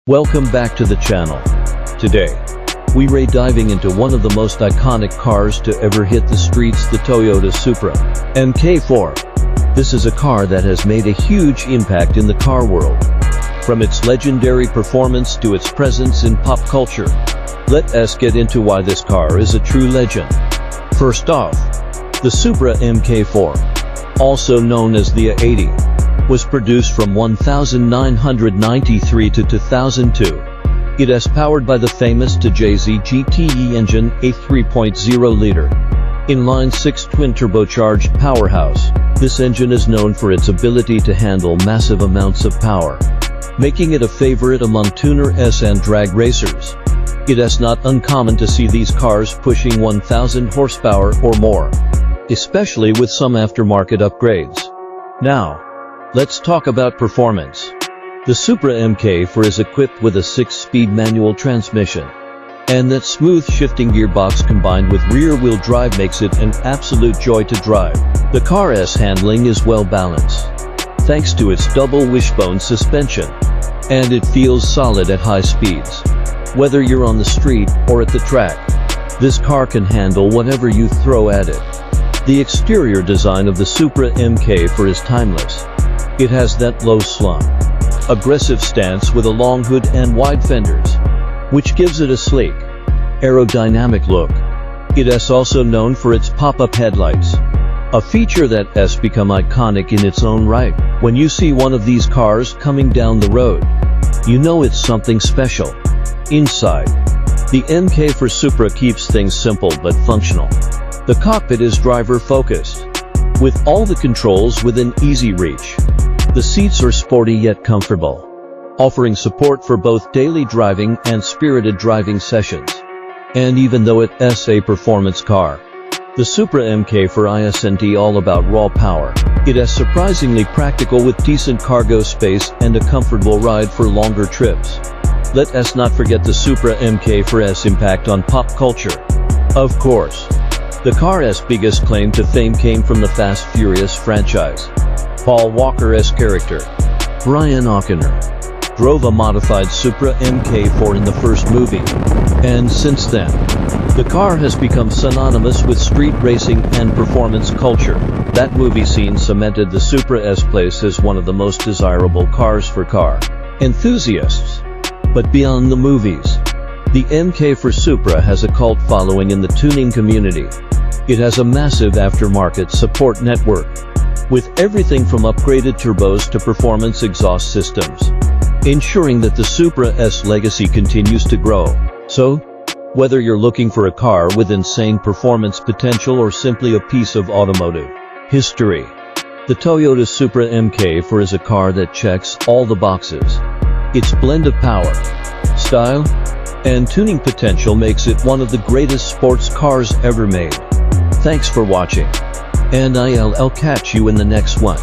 Welcome back to the channel. Today, we're diving into one of the most iconic cars to ever hit the streets, the Toyota Supra MK4. This is a car that has made a huge impact in the car world. From its legendary performance to its presence in pop culture, let us get into why this car is a true legend. First off, the Supra MK4, also known as the A80, was produced from 1993 to 2002. It is powered by the famous JDM GTE engine, a 3.0-liter inline-six twin-turbocharged powerhouse. This engine is known for its ability to handle massive amounts of power, making it a favorite among tuners and drag racers. It is not uncommon to see these cars pushing 1,000 horsepower or more, especially with some aftermarket upgrades. Now, let's talk about performance. The Supra MK4 is equipped with a 6-speed manual transmission, and that smooth shifting gearbox combined with rear-wheel drive makes it an absolute joy to drive. The car's handling is well balanced, thanks to its double wishbone suspension, and it feels solid at high speeds. Whether you're on the street or at the track, this car can handle whatever you throw at it. The exterior design of the Supra MK4 is timeless. It has that low slung, aggressive stance with a long hood and wide fenders, which gives it a sleek, aerodynamic look. It is also known for its pop-up headlights, a feature that has become iconic in its own right. When you see one of these cars coming down the road, you know it's something special. Inside, the MK4 Supra keeps things simple but functional. The cockpit is driver-focused, with all the controls within easy reach. The seats are sporty yet comfortable, offering support for both daily driving and spirited driving sessions. And even though it is a performance car, the Supra MK4 isn't all about raw power. It is surprisingly practical with decent cargo space and a comfortable ride for longer trips. Let us not forget the Supra MK4's impact on pop culture. Of course, the car's biggest claim to fame came from the Fast Furious franchise. Paul Walker's character, Brian O'Connor, drove a modified Supra MK4 in the first movie, and since then, the car has become synonymous with street racing and performance culture. That movie scene cemented the Supra's place as one of the most desirable cars for car enthusiasts. But beyond the movies, the MK4 Supra has a cult following in the tuning community. It has a massive aftermarket support network, with everything from upgraded turbos to performance exhaust systems, ensuring that the Supra's legacy continues to grow. So, whether you're looking for a car with insane performance potential or simply a piece of automotive history, the Toyota Supra MK4 is a car that checks all the boxes. Its blend of power, style, and tuning potential makes it one of the greatest sports cars ever made. Thanks for watching, and I'll catch you in the next one.